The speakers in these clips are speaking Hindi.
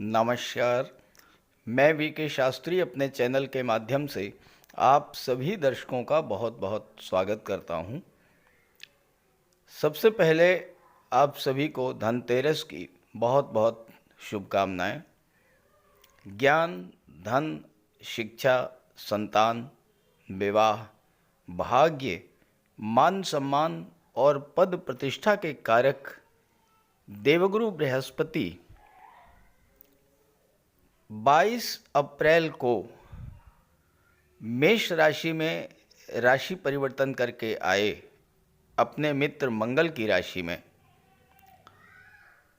नमस्कार। मैं वी के शास्त्री अपने चैनल के माध्यम से आप सभी दर्शकों का बहुत बहुत स्वागत करता हूं। सबसे पहले आप सभी को धनतेरस की बहुत बहुत शुभकामनाएं। ज्ञान, धन, शिक्षा, संतान, विवाह, भाग्य, मान सम्मान और पद प्रतिष्ठा के कारक देवगुरु बृहस्पति 22 अप्रैल को मेष राशि में राशि परिवर्तन करके आए अपने मित्र मंगल की राशि में,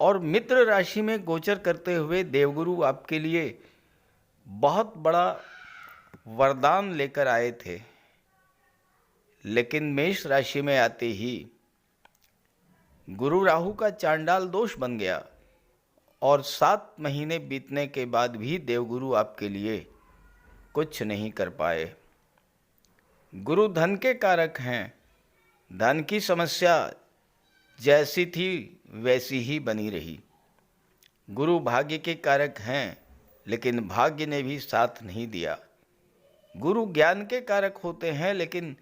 और मित्र राशि में गोचर करते हुए देवगुरु आपके लिए बहुत बड़ा वरदान लेकर आए थे। लेकिन मेष राशि में आते ही गुरु राहु का चांडाल दोष बन गया और 7 महीने बीतने के बाद भी देवगुरु आपके लिए कुछ नहीं कर पाए। गुरु धन के कारक हैं। धन की समस्या जैसी थी वैसी ही बनी रही। गुरु भाग्य के कारक हैं, लेकिन भाग्य ने भी साथ नहीं दिया। गुरु ज्ञान के कारक होते हैं, लेकिन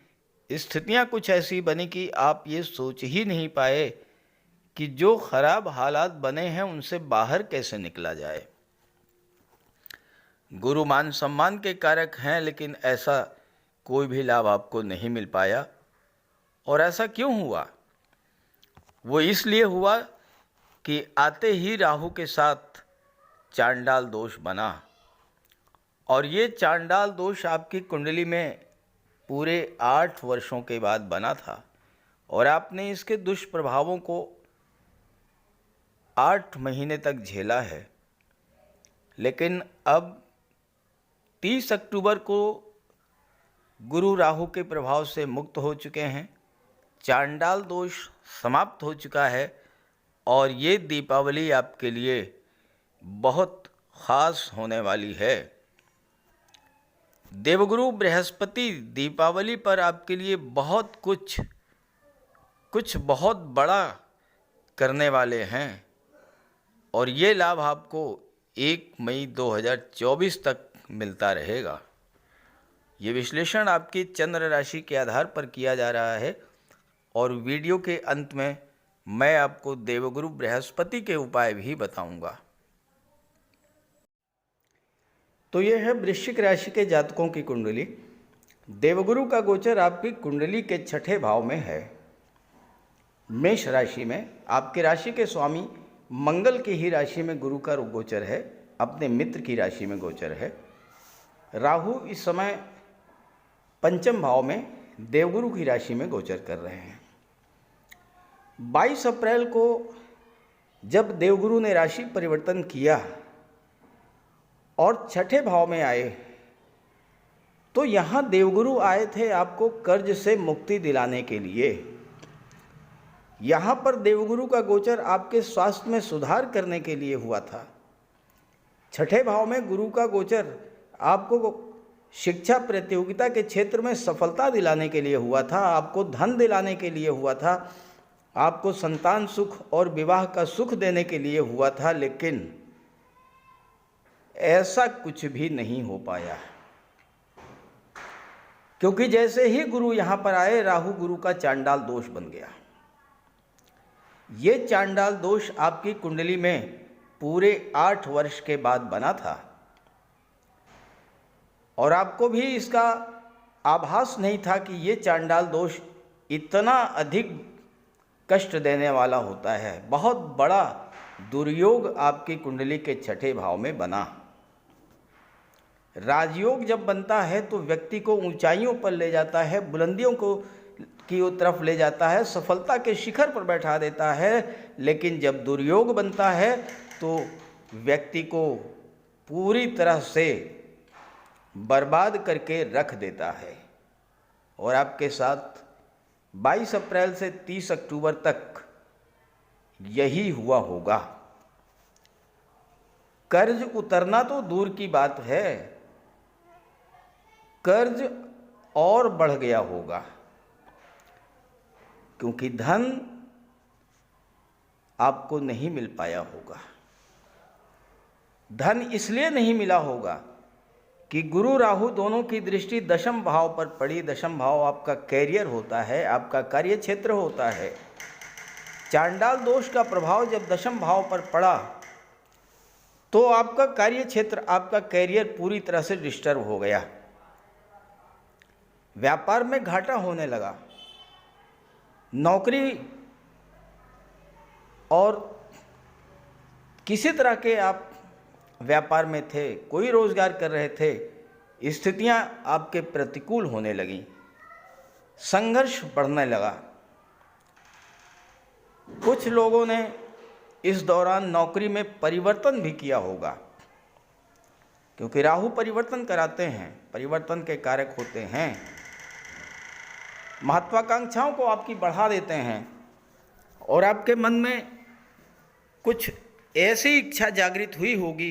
स्थितियां कुछ ऐसी बनी कि आप ये सोच ही नहीं पाए कि जो खराब हालात बने हैं उनसे बाहर कैसे निकला जाए। गुरु मान सम्मान के कारक हैं, लेकिन ऐसा कोई भी लाभ आपको नहीं मिल पाया। और ऐसा क्यों हुआ? वो इसलिए हुआ कि आते ही राहु के साथ चांडाल दोष बना, और ये चांडाल दोष आपकी कुंडली में पूरे 8 वर्षों के बाद बना था, और आपने इसके दुष्प्रभावों को 8 महीने तक झेला है। लेकिन अब 30 अक्टूबर को गुरु राहु के प्रभाव से मुक्त हो चुके हैं, चांडाल दोष समाप्त हो चुका है, और ये दीपावली आपके लिए बहुत ख़ास होने वाली है। देवगुरु बृहस्पति दीपावली पर आपके लिए बहुत कुछ बहुत बड़ा करने वाले हैं, और ये लाभ आपको 1 मई 2024 तक मिलता रहेगा। ये विश्लेषण आपकी चंद्र राशि के आधार पर किया जा रहा है, और वीडियो के अंत में मैं आपको देवगुरु बृहस्पति के उपाय भी बताऊंगा। तो यह है वृश्चिक राशि के जातकों की कुंडली। देवगुरु का गोचर आपकी कुंडली के 6ठे भाव में है। मेष राशि में आपकी राशि के स्वामी मंगल की ही राशि में गुरु का गोचर है, अपने मित्र की राशि में गोचर है। राहु इस समय 5म भाव में देवगुरु की राशि में गोचर कर रहे हैं। 22 अप्रैल को जब देवगुरु ने राशि परिवर्तन किया और 6ठे भाव में आए, तो यहाँ देवगुरु आए थे आपको कर्ज से मुक्ति दिलाने के लिए। यहाँ पर देवगुरु का गोचर आपके स्वास्थ्य में सुधार करने के लिए हुआ था। 6ठे भाव में गुरु का गोचर आपको शिक्षा प्रतियोगिता के क्षेत्र में सफलता दिलाने के लिए हुआ था, आपको धन दिलाने के लिए हुआ था, आपको संतान सुख और विवाह का सुख देने के लिए हुआ था। लेकिन ऐसा कुछ भी नहीं हो पाया, क्योंकि जैसे ही गुरु यहाँ पर आए, राहु गुरु का चांडाल दोष बन गया। ये चांडाल दोष आपकी कुंडली में पूरे 8 वर्ष के बाद बना था, और आपको भी इसका आभास नहीं था कि ये चांडाल दोष इतना अधिक कष्ट देने वाला होता है। बहुत बड़ा दुर्योग आपकी कुंडली के 6ठे भाव में बना। राजयोग जब बनता है तो व्यक्ति को ऊंचाइयों पर ले जाता है, बुलंदियों को की तरफ ले जाता है, सफलता के शिखर पर बैठा देता है। लेकिन जब दुर्योग बनता है तो व्यक्ति को पूरी तरह से बर्बाद करके रख देता है। और आपके साथ 22 अप्रैल से 30 अक्टूबर तक यही हुआ होगा। कर्ज उतरना तो दूर की बात है, कर्ज और बढ़ गया होगा, क्योंकि धन आपको नहीं मिल पाया होगा। धन इसलिए नहीं मिला होगा कि गुरु राहु दोनों की दृष्टि दशम भाव पर पड़ी। दशम भाव आपका कैरियर होता है, आपका कार्य क्षेत्र होता है। चांडाल दोष का प्रभाव जब दशम भाव पर पड़ा तो आपका कार्य क्षेत्र, आपका कैरियर पूरी तरह से डिस्टर्ब हो गया। व्यापार में घाटा होने लगा। नौकरी और किसी तरह के आप व्यापार में थे, कोई रोजगार कर रहे थे, स्थितियां आपके प्रतिकूल होने लगीं, संघर्ष बढ़ने लगा। कुछ लोगों ने इस दौरान नौकरी में परिवर्तन भी किया होगा, क्योंकि राहु परिवर्तन कराते हैं, परिवर्तन के कारक होते हैं। महत्वाकांक्षाओं को आपकी बढ़ा देते हैं और आपके मन में कुछ ऐसी इच्छा जागृत हुई होगी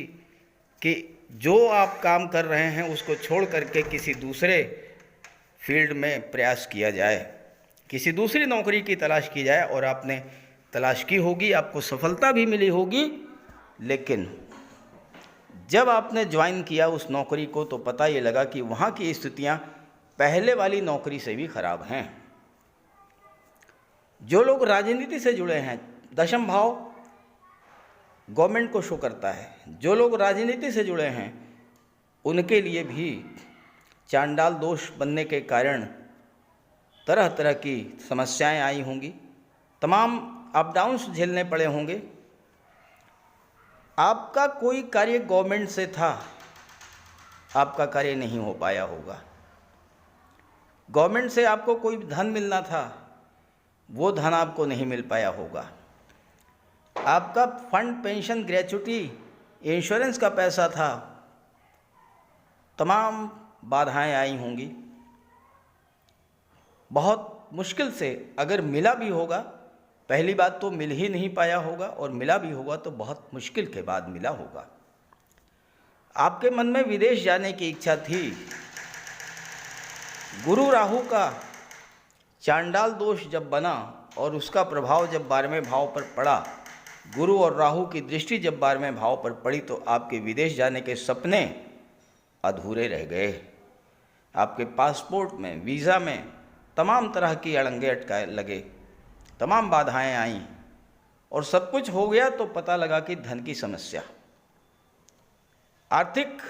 कि जो आप काम कर रहे हैं उसको छोड़ करके किसी दूसरे फील्ड में प्रयास किया जाए, किसी दूसरी नौकरी की तलाश की जाए। और आपने तलाश की होगी, आपको सफलता भी मिली होगी, लेकिन जब आपने ज्वाइन किया उस नौकरी को तो पता ये लगा कि वहाँ की स्थितियाँ पहले वाली नौकरी से भी खराब हैं। जो लोग राजनीति से जुड़े हैं, दशम भाव गवर्नमेंट को शो करता है, जो लोग राजनीति से जुड़े हैं उनके लिए भी चांडाल दोष बनने के कारण तरह तरह की समस्याएं आई होंगी, तमाम अप डाउन्स झेलने पड़े होंगे। आपका कोई कार्य गवर्नमेंट से था, आपका कार्य नहीं हो पाया होगा। गवर्नमेंट से आपको कोई धन मिलना था, वो धन आपको नहीं मिल पाया होगा। आपका फंड, पेंशन, ग्रेच्युटी, इंश्योरेंस का पैसा था, तमाम बाधाएं आई होंगी। बहुत मुश्किल से अगर मिला भी होगा, पहली बात तो मिल ही नहीं पाया होगा, और मिला भी होगा तो बहुत मुश्किल के बाद मिला होगा। आपके मन में विदेश जाने की इच्छा थी। गुरु राहु का चांडाल दोष जब बना और उसका प्रभाव जब 12वें भाव पर पड़ा, गुरु और राहु की दृष्टि जब 12वें भाव पर पड़ी, तो आपके विदेश जाने के सपने अधूरे रह गए। आपके पासपोर्ट में, वीज़ा में तमाम तरह की अड़ंगे अटकाए लगे, तमाम बाधाएं आईं, और सब कुछ हो गया तो पता लगा कि धन की समस्या, आर्थिक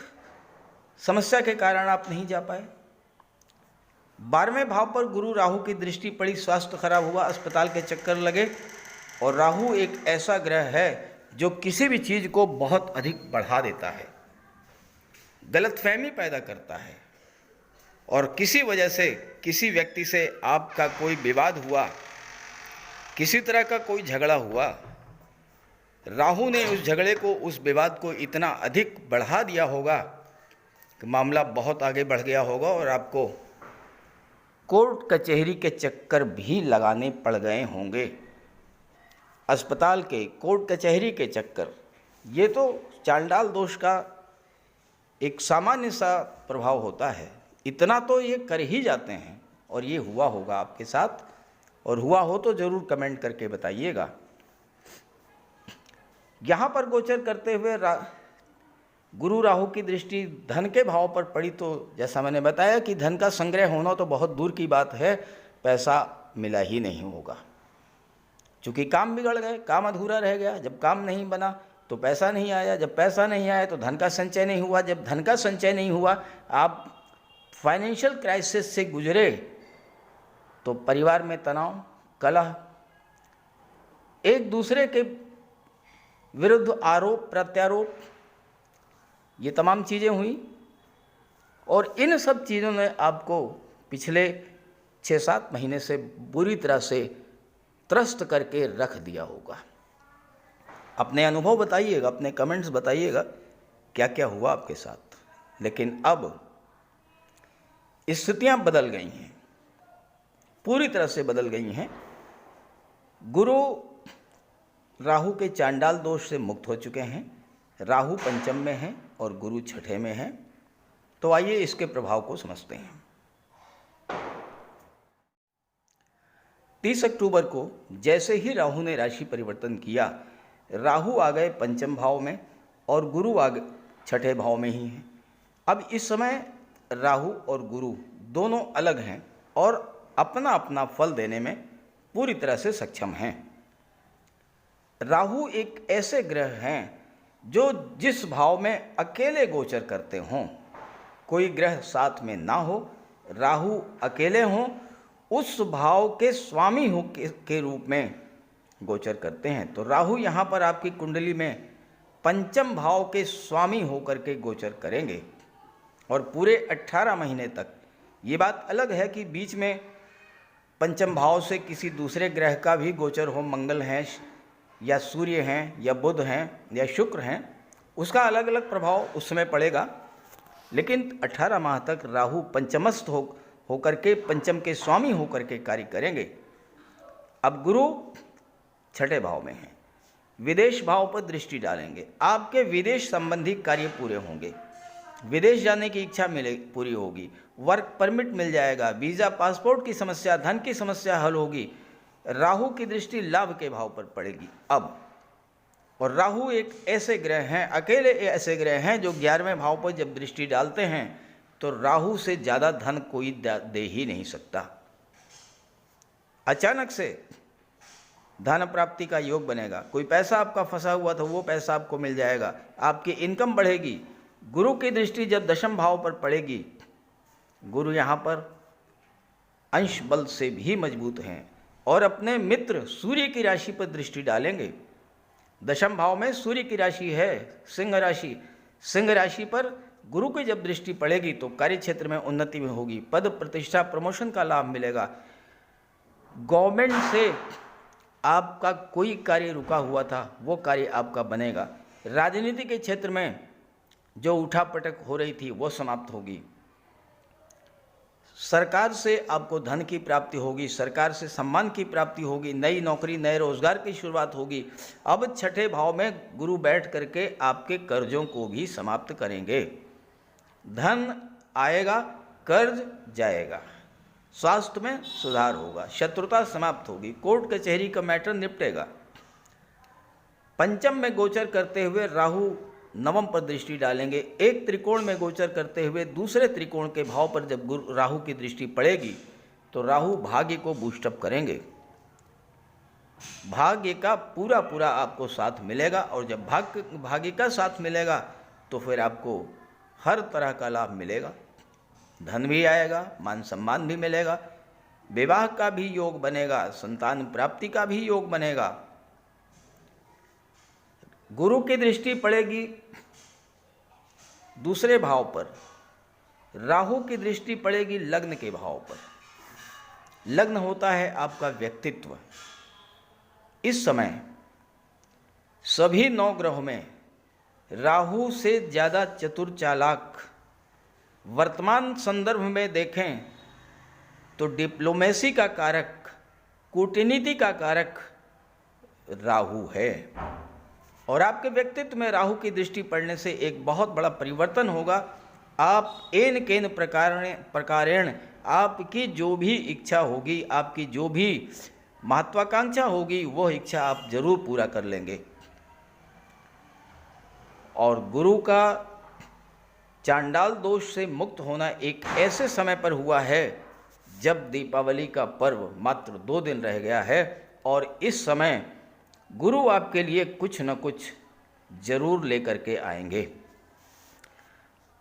समस्या के कारण आप नहीं जा पाए। 12वें भाव पर गुरु राहु की दृष्टि पड़ी, स्वास्थ्य खराब हुआ, अस्पताल के चक्कर लगे। और राहु एक ऐसा ग्रह है जो किसी भी चीज़ को बहुत अधिक बढ़ा देता है, गलतफहमी पैदा करता है, और किसी वजह से किसी व्यक्ति से आपका कोई विवाद हुआ, किसी तरह का कोई झगड़ा हुआ, राहु ने उस झगड़े को, उस विवाद को इतना अधिक बढ़ा दिया होगा कि मामला बहुत आगे बढ़ गया होगा और आपको कोर्ट कचहरी के चक्कर भी लगाने पड़ गए होंगे। अस्पताल के, कोर्ट कचहरी के चक्कर, ये तो चांडाल दोष का एक सामान्य सा प्रभाव होता है। इतना तो ये कर ही जाते हैं, और ये हुआ होगा आपके साथ, और हुआ हो तो ज़रूर कमेंट करके बताइएगा। यहाँ पर गोचर करते हुए गुरु राहु की दृष्टि धन के भाव पर पड़ी, तो जैसा मैंने बताया कि धन का संग्रह होना तो बहुत दूर की बात है, पैसा मिला ही नहीं होगा। चूँकि काम बिगड़ गए, काम अधूरा रह गया। जब काम नहीं बना तो पैसा नहीं आया, जब पैसा नहीं आया तो धन का संचय नहीं हुआ, जब धन का संचय नहीं हुआ, आप फाइनेंशियल क्राइसिस से गुजरे, तो परिवार में तनाव, कलह, एक दूसरे के विरुद्ध आरोप प्रत्यारोप, ये तमाम चीज़ें हुई। और इन सब चीज़ों ने आपको पिछले 6-7 महीने से बुरी तरह से त्रस्त करके रख दिया होगा। अपने अनुभव बताइएगा, अपने कमेंट्स बताइएगा क्या क्या हुआ आपके साथ। लेकिन अब स्थितियां बदल गई हैं, पूरी तरह से बदल गई हैं। गुरु राहु के चांडाल दोष से मुक्त हो चुके हैं। राहु पंचम में है और गुरु छठे में है। तो आइए इसके प्रभाव को समझते हैं। 30 अक्टूबर को जैसे ही राहु ने राशि परिवर्तन किया, राहु आ गए पंचम भाव में और गुरु आगे छठे भाव में ही है। अब इस समय राहु और गुरु दोनों अलग हैं और अपना अपना फल देने में पूरी तरह से सक्षम हैं। राहु एक ऐसे ग्रह हैं जो जिस भाव में अकेले गोचर करते हों, कोई ग्रह साथ में ना हो, राहु अकेले हों, उस भाव के स्वामी हो के रूप में गोचर करते हैं। तो राहु यहाँ पर आपकी कुंडली में पंचम भाव के स्वामी होकर के गोचर करेंगे और पूरे 18 महीने तक। ये बात अलग है कि बीच में पंचम भाव से किसी दूसरे ग्रह का भी गोचर हो, मंगल हैं या सूर्य हैं या बुध हैं या शुक्र हैं, उसका अलग अलग प्रभाव उस समय पड़ेगा। लेकिन 18 माह तक राहु पंचमस्थ होकर के पंचम के स्वामी होकर के कार्य करेंगे। अब गुरु छठे भाव में हैं, विदेश भाव पर दृष्टि डालेंगे। आपके विदेश संबंधी कार्य पूरे होंगे, विदेश जाने की इच्छा पूरी होगी, वर्क परमिट मिल जाएगा, वीज़ा पासपोर्ट की समस्या, धन की समस्या हल होगी। राहु की दृष्टि लाभ के भाव पर पड़ेगी अब। और राहु एक ऐसे ग्रह हैं, अकेले ऐसे ग्रह हैं जो 11वें भाव पर जब दृष्टि डालते हैं तो राहु से ज़्यादा धन कोई दे ही नहीं सकता। अचानक से धन प्राप्ति का योग बनेगा, कोई पैसा आपका फंसा हुआ था वो पैसा आपको मिल जाएगा, आपकी इनकम बढ़ेगी। गुरु की दृष्टि जब दशम भाव पर पड़ेगी, गुरु यहाँ पर अंश बल से भी मजबूत हैं और अपने मित्र सूर्य की राशि पर दृष्टि डालेंगे। दशम भाव में सूर्य की राशि है सिंह राशि, सिंह राशि पर गुरु की जब दृष्टि पड़ेगी तो कार्य क्षेत्र में उन्नति में होगी, पद प्रतिष्ठा प्रमोशन का लाभ मिलेगा। गवर्नमेंट से आपका कोई कार्य रुका हुआ था वो कार्य आपका बनेगा। राजनीति के क्षेत्र में जो उठापटक हो रही थी वो समाप्त होगी। सरकार से आपको धन की प्राप्ति होगी, सरकार से सम्मान की प्राप्ति होगी, नई नौकरी नए रोजगार की शुरुआत होगी। अब छठे भाव में गुरु बैठ करके आपके कर्जों को भी समाप्त करेंगे। धन आएगा, कर्ज जाएगा, स्वास्थ्य में सुधार होगा, शत्रुता समाप्त होगी, कोर्ट कचहरी का मैटर निपटेगा। पंचम में गोचर करते हुए राहु नवम पर दृष्टि डालेंगे। एक त्रिकोण में गोचर करते हुए दूसरे त्रिकोण के भाव पर जब राहु की दृष्टि पड़ेगी तो राहु भाग्य को बूस्टअप करेंगे, भाग्य का पूरा पूरा आपको साथ मिलेगा। और जब भाग्य का साथ मिलेगा तो फिर आपको हर तरह का लाभ मिलेगा, धन भी आएगा, मान सम्मान भी मिलेगा, विवाह का भी योग बनेगा, संतान प्राप्ति का भी योग बनेगा। गुरु की दृष्टि पड़ेगी दूसरे भाव पर, राहु की दृष्टि पड़ेगी लग्न के भाव पर। लग्न होता है आपका व्यक्तित्व। इस समय सभी 9 ग्रहों में राहु से ज़्यादा चतुर चालाक, वर्तमान संदर्भ में देखें तो डिप्लोमेसी का कारक, कूटनीति का कारक राहु है। और आपके व्यक्तित्व में राहु की दृष्टि पड़ने से एक बहुत बड़ा परिवर्तन होगा। आप एन केन प्रकारेण आपकी जो भी इच्छा होगी, आपकी जो भी महत्वाकांक्षा होगी, वह इच्छा आप जरूर पूरा कर लेंगे। और गुरु का चांडाल दोष से मुक्त होना एक ऐसे समय पर हुआ है जब दीपावली का पर्व मात्र 2 दिन रह गया है। और इस समय गुरु आपके लिए कुछ न कुछ जरूर लेकर के आएंगे।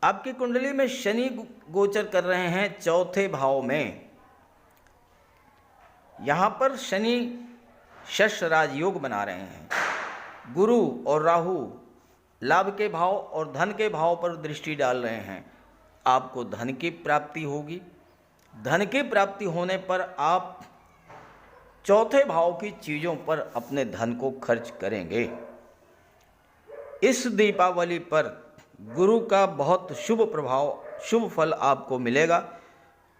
आपकी कुंडली में शनि गोचर कर रहे हैं चौथे भाव में। यहाँ पर शनि शश राजयोग बना रहे हैं। गुरु और राहु लाभ के भाव और धन के भाव पर दृष्टि डाल रहे हैं। आपको धन की प्राप्ति होगी। धन की प्राप्ति होने पर आप चौथे भाव की चीज़ों पर अपने धन को खर्च करेंगे। इस दीपावली पर गुरु का बहुत शुभ प्रभाव, शुभ फल आपको मिलेगा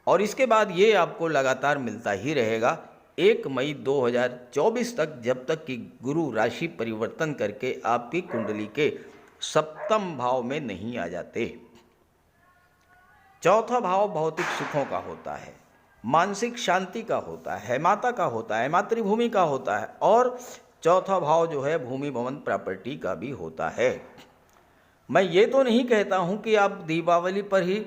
और इसके बाद ये आपको लगातार मिलता ही रहेगा 1 मई 2024 तक, जब तक कि गुरु राशि परिवर्तन करके आपकी कुंडली के सप्तम भाव में नहीं आ जाते। चौथा भाव भौतिक सुखों का होता है, मानसिक शांति का होता है, माता का होता है, मातृभूमि का होता है और चौथा भाव जो है भूमि भवन प्रॉपर्टी का भी होता है। मैं ये तो नहीं कहता हूँ कि आप दीपावली पर ही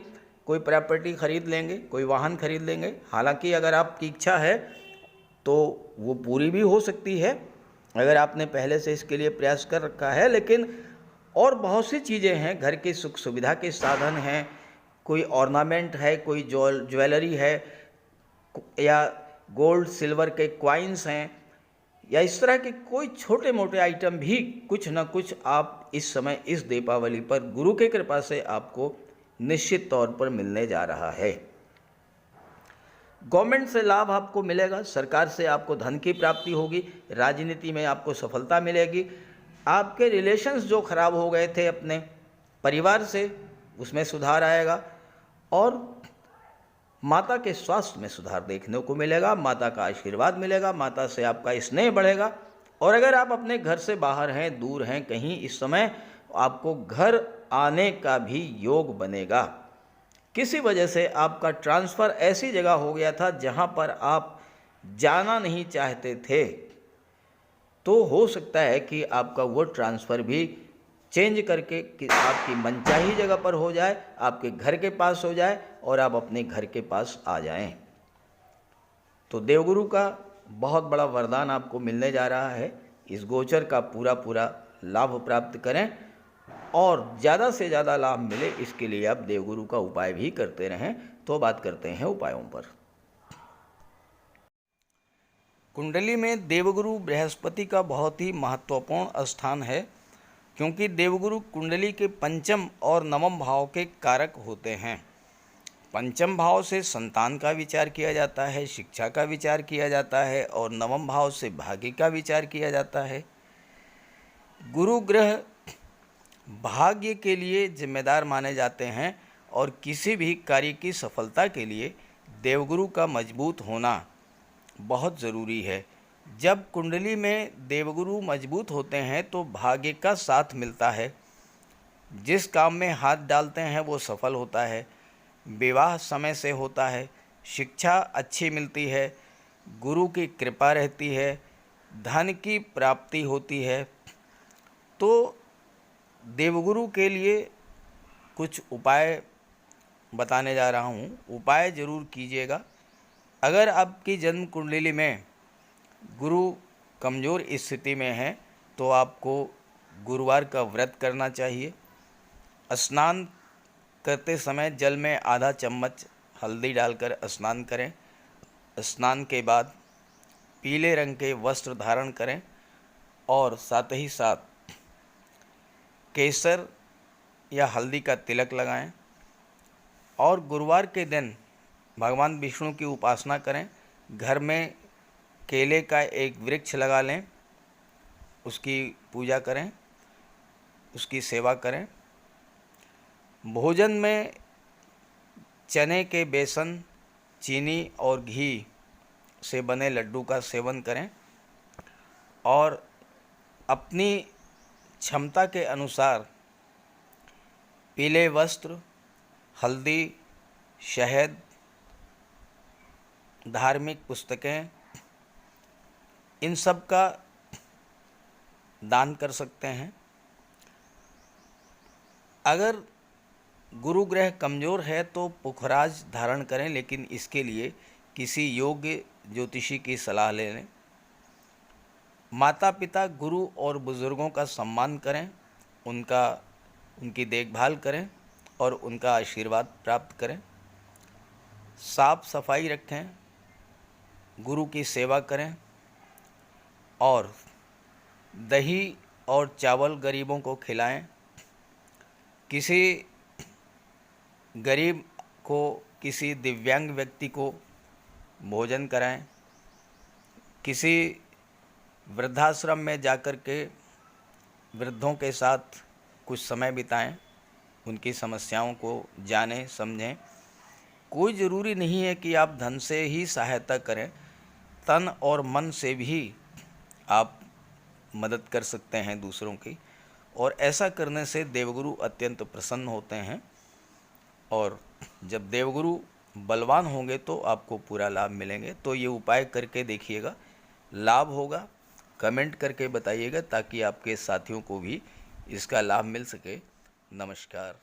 कोई प्रॉपर्टी खरीद लेंगे, कोई वाहन खरीद लेंगे। हालांकि अगर आपकी इच्छा है तो वो पूरी भी हो सकती है, अगर आपने पहले से इसके लिए प्रयास कर रखा है। लेकिन और बहुत सी चीज़ें हैं, घर की सुख सुविधा के साधन हैं, कोई ऑर्नामेंट है, कोई ज्वेलरी है, या गोल्ड सिल्वर के क्वाइंस हैं, या इस तरह के कोई छोटे मोटे आइटम भी कुछ न कुछ आप इस समय इस दीपावली पर गुरु की कृपा से आपको निश्चित तौर पर मिलने जा रहा है। गवर्नमेंट से लाभ आपको मिलेगा, सरकार से आपको धन की प्राप्ति होगी, राजनीति में आपको सफलता मिलेगी, आपके रिलेशंस जो खराब हो गए थे अपने परिवार से उसमें सुधार आएगा, और माता के स्वास्थ्य में सुधार देखने को मिलेगा, माता का आशीर्वाद मिलेगा, माता से आपका स्नेह बढ़ेगा। और अगर आप अपने घर से बाहर हैं, दूर हैं कहीं, इस समय आपको घर आने का भी योग बनेगा। किसी वजह से आपका ट्रांसफ़र ऐसी जगह हो गया था जहां पर आप जाना नहीं चाहते थे, तो हो सकता है कि आपका वो ट्रांसफ़र भी चेंज करके कि आपकी मनचाही जगह पर हो जाए, आपके घर के पास हो जाए और आप अपने घर के पास आ जाएं। तो देवगुरु का बहुत बड़ा वरदान आपको मिलने जा रहा है। इस गोचर का पूरा पूरा लाभ प्राप्त करें और ज़्यादा से ज़्यादा लाभ मिले, इसके लिए आप देवगुरु का उपाय भी करते रहें। तो बात करते हैं उपायों पर। कुंडली में देवगुरु बृहस्पति का बहुत ही महत्वपूर्ण स्थान है, क्योंकि देवगुरु कुंडली के पंचम और नवम भाव के कारक होते हैं। पंचम भाव से संतान का विचार किया जाता है, शिक्षा का विचार किया जाता है, और नवम भाव से भाग्य का विचार किया जाता है। गुरु ग्रह भाग्य के लिए जिम्मेदार माने जाते हैं, और किसी भी कार्य की सफलता के लिए देवगुरु का मजबूत होना बहुत ज़रूरी है। जब कुंडली में देवगुरु मजबूत होते हैं तो भाग्य का साथ मिलता है, जिस काम में हाथ डालते हैं वो सफल होता है, विवाह समय से होता है, शिक्षा अच्छी मिलती है, गुरु की कृपा रहती है, धन की प्राप्ति होती है। तो देवगुरु के लिए कुछ उपाय बताने जा रहा हूँ, उपाय ज़रूर कीजिएगा। अगर आपकी जन्म कुंडली में गुरु कमज़ोर स्थिति में है तो आपको गुरुवार का व्रत करना चाहिए। स्नान करते समय जल में आधा चम्मच हल्दी डालकर स्नान करें। स्नान के बाद पीले रंग के वस्त्र धारण करें और साथ ही साथ केसर या हल्दी का तिलक लगाएं। और गुरुवार के दिन भगवान विष्णु की उपासना करें। घर में केले का एक वृक्ष लगा लें, उसकी पूजा करें, उसकी सेवा करें। भोजन में चने के बेसन, चीनी और घी से बने लड्डू का सेवन करें और अपनी क्षमता के अनुसार पीले वस्त्र, हल्दी, शहद, धार्मिक पुस्तकें, इन सब का दान कर सकते हैं। अगर गुरु ग्रह कमज़ोर है तो पुखराज धारण करें, लेकिन इसके लिए किसी योग्य ज्योतिषी की सलाह ले लें। माता पिता, गुरु और बुज़ुर्गों का सम्मान करें, उनकी देखभाल करें और उनका आशीर्वाद प्राप्त करें। साफ सफाई रखें, गुरु की सेवा करें और दही और चावल गरीबों को खिलाएं। किसी गरीब को, किसी दिव्यांग व्यक्ति को भोजन कराएं। किसी वृद्धाश्रम में जाकर के वृद्धों के साथ कुछ समय बिताएं, उनकी समस्याओं को जानें, समझें। कोई ज़रूरी नहीं है कि आप धन से ही सहायता करें, तन और मन से भी आप मदद कर सकते हैं दूसरों की, और ऐसा करने से देवगुरु अत्यंत प्रसन्न होते हैं। और जब देवगुरु बलवान होंगे तो आपको पूरा लाभ मिलेंगे। तो ये उपाय करके देखिएगा, लाभ होगा। कमेंट करके बताइएगा ताकि आपके साथियों को भी इसका लाभ मिल सके। नमस्कार।